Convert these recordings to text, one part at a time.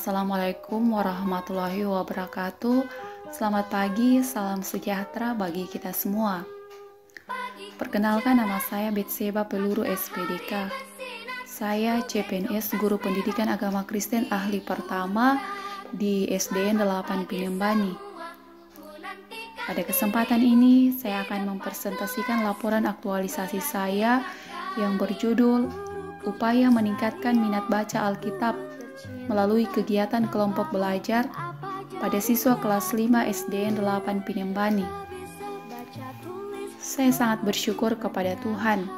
Assalamualaikum warahmatullahi wabarakatuh. Selamat pagi, salam sejahtera bagi kita semua. Perkenalkan, nama saya Betseba Peluru SPDK. Saya CPNS Guru Pendidikan Agama Kristen Ahli Pertama di SDN 8 Pinembani. Pada kesempatan ini, saya akan mempresentasikan laporan aktualisasi saya yang berjudul Upaya Meningkatkan Minat Baca Alkitab melalui kegiatan kelompok belajar pada siswa kelas 5 SDN 8 Pinembani. Saya sangat bersyukur kepada Tuhan,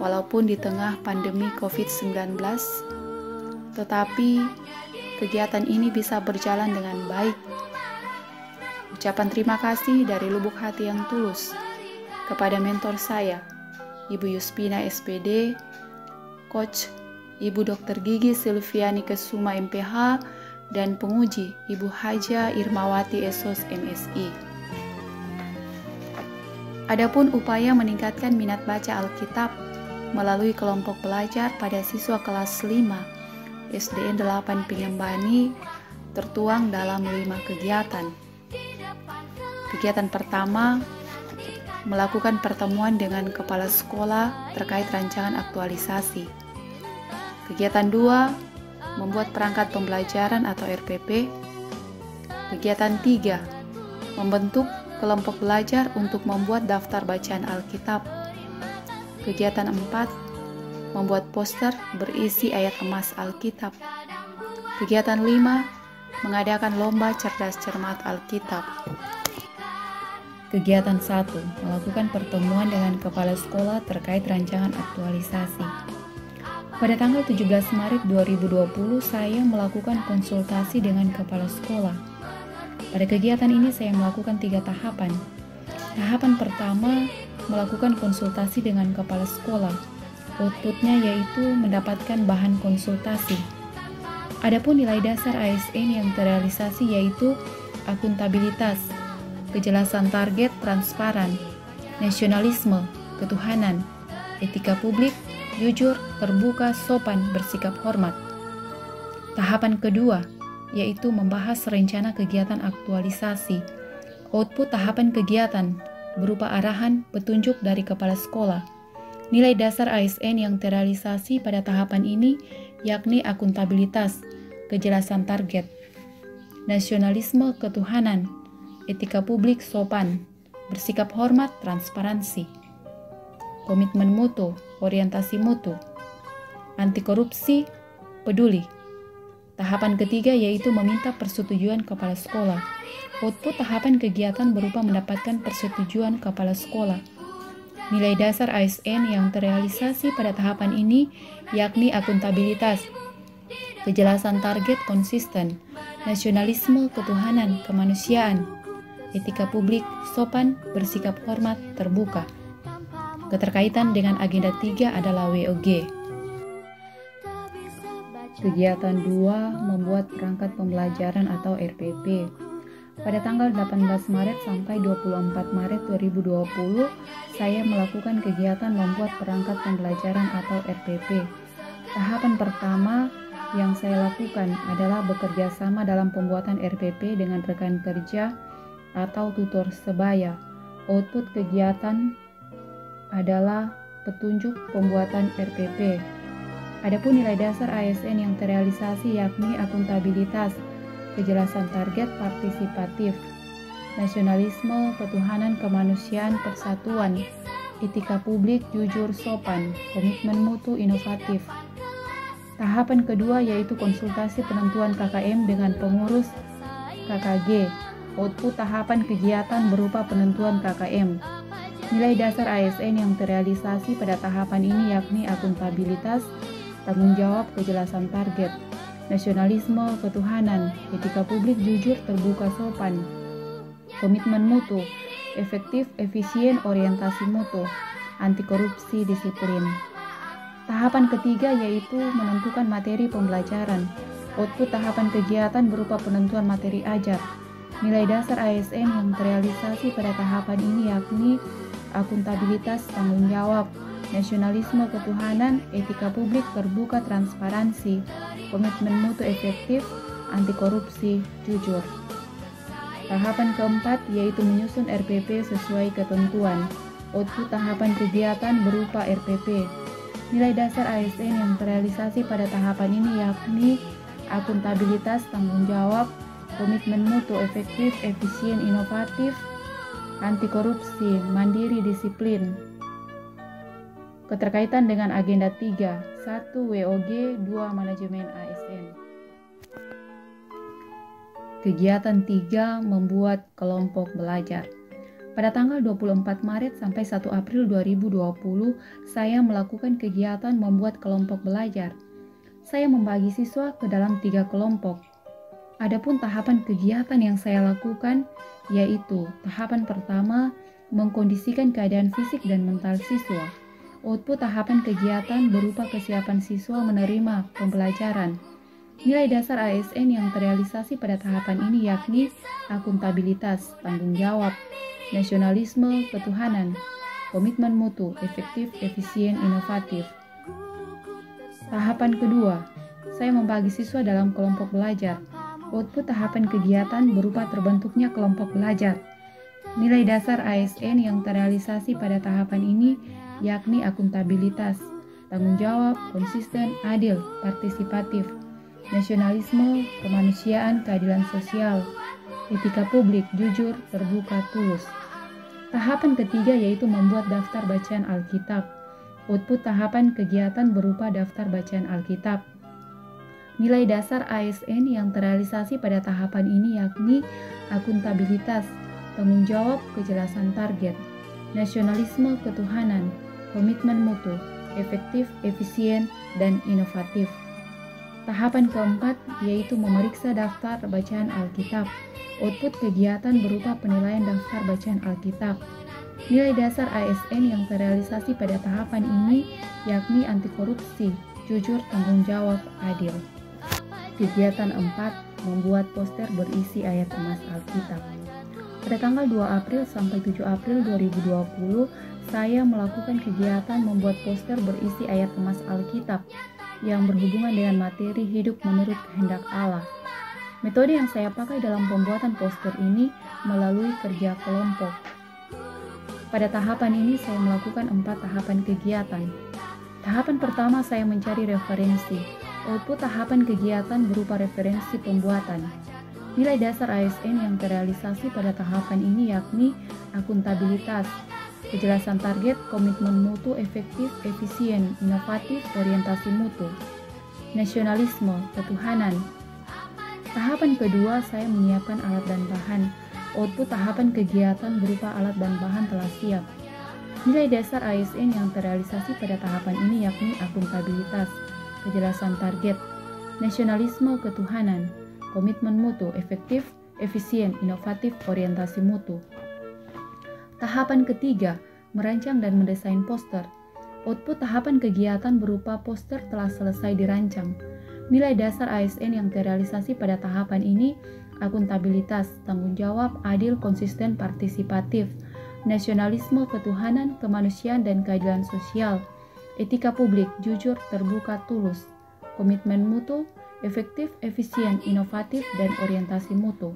walaupun di tengah pandemi COVID-19, tetapi kegiatan ini bisa berjalan dengan baik. Ucapan terima kasih dari lubuk hati yang tulus kepada mentor saya, Ibu Yuspina SPD, Coach Ibu Dr. Gigi Silviani Kesuma MPH, dan penguji Ibu Haja Irmawati Esos MSI. Adapun upaya meningkatkan minat baca Alkitab melalui kelompok belajar pada siswa kelas 5 SDN 8 Pinembani tertuang dalam 5 kegiatan. Kegiatan pertama, melakukan pertemuan dengan kepala sekolah terkait rancangan aktualisasi. Kegiatan 2, membuat perangkat pembelajaran atau RPP. Kegiatan 3, membentuk kelompok belajar untuk membuat daftar bacaan Alkitab. Kegiatan 4, membuat poster berisi ayat emas Alkitab. Kegiatan 5, mengadakan lomba cerdas cermat Alkitab. Kegiatan 1, melakukan pertemuan dengan kepala sekolah terkait rancangan aktualisasi. Pada tanggal 17 Maret 2020, saya melakukan konsultasi dengan kepala sekolah. Pada kegiatan ini saya melakukan 3 tahapan. Tahapan pertama, melakukan konsultasi dengan kepala sekolah. Outputnya yaitu mendapatkan bahan konsultasi. Adapun nilai dasar ASN yang terrealisasi yaitu akuntabilitas, kejelasan target transparan, nasionalisme, ketuhanan, etika publik, jujur, terbuka, sopan, bersikap hormat. Tahapan kedua, yaitu membahas rencana kegiatan aktualisasi. Output tahapan kegiatan berupa arahan, petunjuk dari kepala sekolah. Nilai dasar ASN yang terrealisasi pada tahapan ini yakni akuntabilitas, kejelasan target, nasionalisme, ketuhanan, etika publik, sopan, bersikap hormat, transparansi, komitmen mutu, orientasi mutu, anti korupsi, peduli. Tahapan ketiga yaitu meminta persetujuan kepala sekolah. Output tahapan kegiatan berupa mendapatkan persetujuan kepala sekolah. Nilai dasar ASN yang terrealisasi pada tahapan ini yakni akuntabilitas, kejelasan target konsisten, nasionalisme, ketuhanan, kemanusiaan, etika publik, sopan, bersikap hormat, terbuka. Keterkaitan dengan agenda 3 adalah WOG. Kegiatan 2, membuat perangkat pembelajaran atau RPP. Pada tanggal 18 Maret sampai 24 Maret 2020, saya melakukan kegiatan membuat perangkat pembelajaran atau RPP. Tahapan pertama yang saya lakukan adalah bekerja sama dalam pembuatan RPP dengan rekan kerja atau tutor sebaya. Output kegiatan adalah petunjuk pembuatan RPP. Adapun nilai dasar ASN yang terrealisasi yakni akuntabilitas, kejelasan target partisipatif, nasionalisme, ketuhanan, kemanusiaan, persatuan, etika publik, jujur, sopan, komitmen mutu, inovatif. Tahapan kedua yaitu konsultasi penentuan KKM dengan pengurus KKG. Output tahapan kegiatan berupa penentuan KKM. Nilai dasar ASN yang terrealisasi pada tahapan ini yakni akuntabilitas, tanggung jawab, kejelasan target, nasionalisme, ketuhanan, etika publik, jujur, terbuka, sopan, komitmen mutu, efektif, efisien, orientasi mutu, anti korupsi, disiplin. Tahapan ketiga yaitu menentukan materi pembelajaran. Output tahapan kegiatan berupa penentuan materi ajar. Nilai dasar ASN yang terrealisasi pada tahapan ini yakni akuntabilitas, tanggung jawab, nasionalisme, ketuhanan, etika publik, terbuka, transparansi, komitmen mutu efektif, anti korupsi, jujur. Tahapan keempat yaitu menyusun RPP sesuai ketentuan. Output tahapan kegiatan berupa RPP. Nilai dasar ASN yang terrealisasi pada tahapan ini yakni akuntabilitas, tanggung jawab, komitmen mutu efektif, efisien, inovatif, anti korupsi, mandiri, disiplin. Keterkaitan dengan agenda 3, 1 WOG, 2 manajemen ASN. Kegiatan 3 membuat kelompok belajar. Pada tanggal 24 Maret sampai 1 April 2020, saya melakukan kegiatan membuat kelompok belajar. Saya membagi siswa ke dalam 3 kelompok. Adapun tahapan kegiatan yang saya lakukan yaitu tahapan pertama, mengkondisikan keadaan fisik dan mental siswa. Output tahapan kegiatan berupa kesiapan siswa menerima pembelajaran. Nilai dasar ASN yang terrealisasi pada tahapan ini yakni akuntabilitas, tanggung jawab, nasionalisme, ketuhanan, komitmen mutu, efektif, efisien, inovatif. Tahapan kedua, saya membagi siswa dalam kelompok belajar. Output tahapan kegiatan berupa terbentuknya kelompok belajar. Nilai dasar ASN yang terrealisasi pada tahapan ini yakni akuntabilitas, tanggung jawab, konsisten, adil, partisipatif, nasionalisme, kemanusiaan, keadilan sosial, etika publik, jujur, terbuka, tulus. Tahapan ketiga yaitu membuat daftar bacaan Alkitab. Output tahapan kegiatan berupa daftar bacaan Alkitab. Nilai dasar ASN yang terrealisasi pada tahapan ini yakni akuntabilitas, tanggung jawab, kejelasan target, nasionalisme, ketuhanan, komitmen mutu, efektif, efisien, dan inovatif. Tahapan keempat yaitu memeriksa daftar bacaan Alkitab. Output kegiatan berupa penilaian daftar bacaan Alkitab. Nilai dasar ASN yang terrealisasi pada tahapan ini yakni anti korupsi, jujur, tanggung jawab, adil. Kegiatan 4, membuat poster berisi ayat emas Alkitab. Pada tanggal 2 April sampai 7 April 2020, saya melakukan kegiatan membuat poster berisi ayat emas Alkitab yang berhubungan dengan materi hidup menurut kehendak Allah. Metode yang saya pakai dalam pembuatan poster ini melalui kerja kelompok. Pada tahapan ini saya melakukan 4 tahapan kegiatan. Tahapan pertama saya mencari referensi. Output tahapan kegiatan berupa referensi pembuatan. Nilai dasar ASN yang terrealisasi pada tahapan ini yakni akuntabilitas, kejelasan target, komitmen mutu, efektif, efisien, inovatif, orientasi mutu, nasionalisme, ketuhanan. Tahapan kedua saya menyiapkan alat dan bahan. Output tahapan kegiatan berupa alat dan bahan telah siap. Nilai dasar ASN yang terrealisasi pada tahapan ini yakni akuntabilitas, kejelasan target, nasionalisme, ketuhanan, komitmen mutu, efektif, efisien, inovatif, orientasi mutu. Tahapan ketiga, merancang dan mendesain poster. Output tahapan kegiatan berupa poster telah selesai dirancang. Nilai dasar ASN yang terrealisasi pada tahapan ini akuntabilitas, tanggung jawab, adil, konsisten, partisipatif, nasionalisme, ketuhanan, kemanusiaan, dan keadilan sosial, etika publik, jujur, terbuka, tulus, komitmen mutu, efektif, efisien, inovatif, dan orientasi mutu.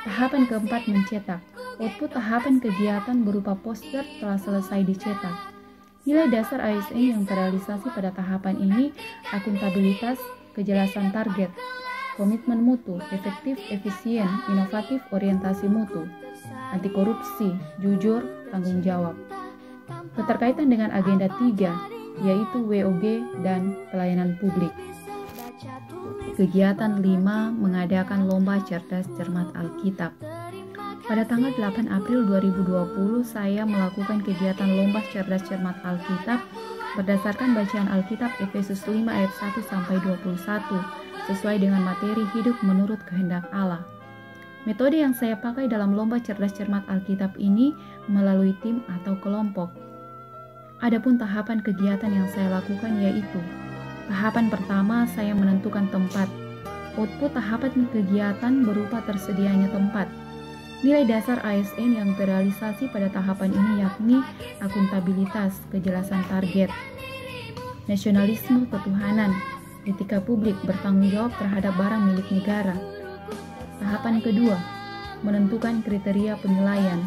Tahapan keempat, mencetak. Output tahapan kegiatan berupa poster telah selesai dicetak. Nilai dasar ASN yang terrealisasi pada tahapan ini akuntabilitas, kejelasan target, komitmen mutu, efektif, efisien, inovatif, orientasi mutu, anti korupsi, jujur, tanggung jawab. Keterkaitan dengan agenda 3, yaitu WOG dan pelayanan publik. Kegiatan 5, mengadakan lomba cerdas cermat Alkitab. Pada tanggal 8 April 2020, saya melakukan kegiatan lomba cerdas cermat Alkitab berdasarkan bacaan Alkitab Efesus 5 ayat 1 sampai 21 sesuai dengan materi hidup menurut kehendak Allah. Metode yang saya pakai dalam lomba cerdas cermat Alkitab ini melalui tim atau kelompok. Adapun tahapan kegiatan yang saya lakukan yaitu tahapan pertama saya menentukan tempat. Output tahapan kegiatan berupa tersedianya tempat. Nilai dasar ASN yang terrealisasi pada tahapan ini yakni akuntabilitas, kejelasan target, nasionalisme, ketuhanan, etika publik bertanggung jawab terhadap barang milik negara. Tahapan kedua, menentukan kriteria penilaian.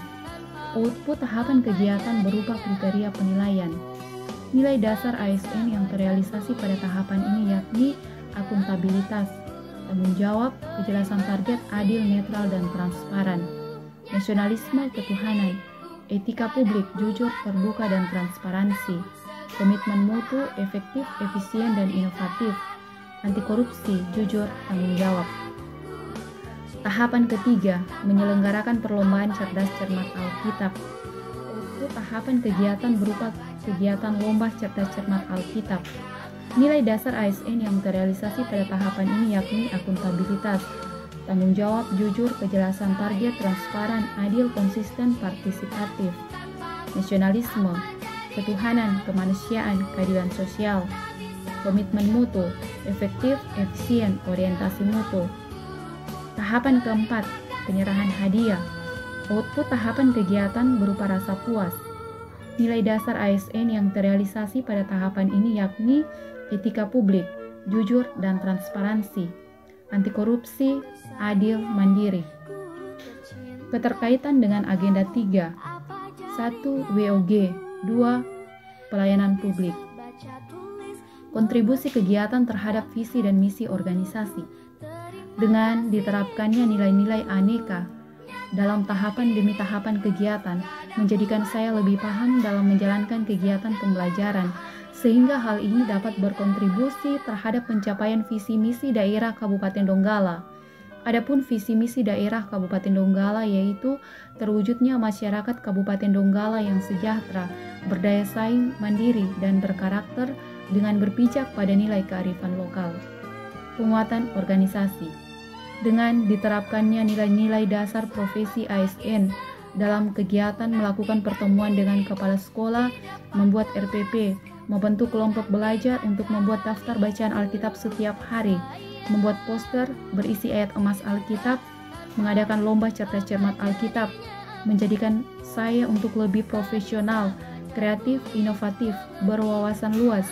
Output tahapan kegiatan berupa kriteria penilaian. Nilai dasar ASN yang terrealisasi pada tahapan ini yakni akuntabilitas, tanggung jawab, kejelasan target, adil, netral, dan transparan. Nasionalisme, ketuhanan, etika publik, jujur, terbuka, dan transparansi. Komitmen mutu, efektif, efisien, dan inovatif. Anti korupsi, jujur, tanggung jawab. Tahapan ketiga, menyelenggarakan perlombaan cerdas cermat Alkitab. Untuk tahapan kegiatan berupa kegiatan lomba cerdas cermat Alkitab. Nilai dasar ASN yang terrealisasi pada tahapan ini yakni akuntabilitas, tanggung jawab, jujur, kejelasan target, transparan, adil, konsisten, partisipatif. Nasionalisme, ketuhanan, kemanusiaan, keadilan sosial. Komitmen mutu, efektif, efisien, orientasi mutu. Tahapan keempat, penyerahan hadiah. Output tahapan kegiatan berupa rasa puas. Nilai dasar ASN yang terrealisasi pada tahapan ini yakni etika publik, jujur, dan transparansi. Anti korupsi, adil, mandiri. Keterkaitan dengan agenda 3. 1. WOG. 2. Pelayanan publik. Kontribusi kegiatan terhadap visi dan misi organisasi. Dengan diterapkannya nilai-nilai aneka dalam tahapan demi tahapan kegiatan, menjadikan saya lebih paham dalam menjalankan kegiatan pembelajaran, sehingga hal ini dapat berkontribusi terhadap pencapaian visi misi daerah Kabupaten Donggala. Adapun visi misi daerah Kabupaten Donggala yaitu terwujudnya masyarakat Kabupaten Donggala yang sejahtera, berdaya saing, mandiri, dan berkarakter dengan berpijak pada nilai kearifan lokal. Penguatan organisasi. Dengan diterapkannya nilai-nilai dasar profesi ASN dalam kegiatan melakukan pertemuan dengan kepala sekolah, membuat RPP, membentuk kelompok belajar untuk membuat daftar bacaan Alkitab setiap hari, membuat poster berisi ayat emas Alkitab, mengadakan lomba cerdas cermat Alkitab, menjadikan saya untuk lebih profesional, kreatif, inovatif, berwawasan luas,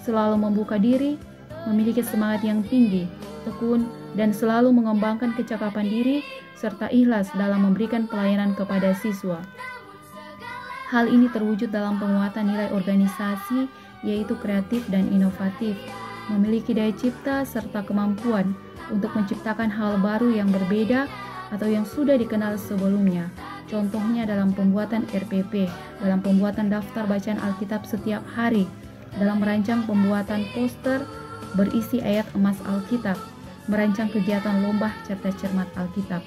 selalu membuka diri, memiliki semangat yang tinggi, tekun, dan selalu mengembangkan kecakapan diri serta ikhlas dalam memberikan pelayanan kepada siswa. Hal ini terwujud dalam penguatan nilai organisasi yaitu kreatif dan inovatif, memiliki daya cipta serta kemampuan untuk menciptakan hal baru yang berbeda atau yang sudah dikenal sebelumnya. Contohnya dalam pembuatan RPP, dalam pembuatan daftar bacaan Alkitab setiap hari, dalam merancang pembuatan poster berisi ayat emas Alkitab, merancang kegiatan lomba cerdas cermat Alkitab.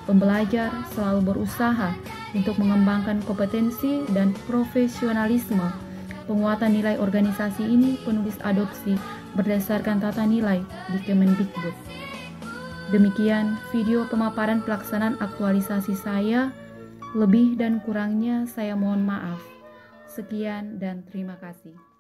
Pembelajar selalu berusaha untuk mengembangkan kompetensi dan profesionalisme. Penguatan nilai organisasi ini penulis adopsi berdasarkan tata nilai di Kemendikbud. Demikian video pemaparan pelaksanaan aktualisasi saya. Lebih dan kurangnya saya mohon maaf. Sekian dan terima kasih.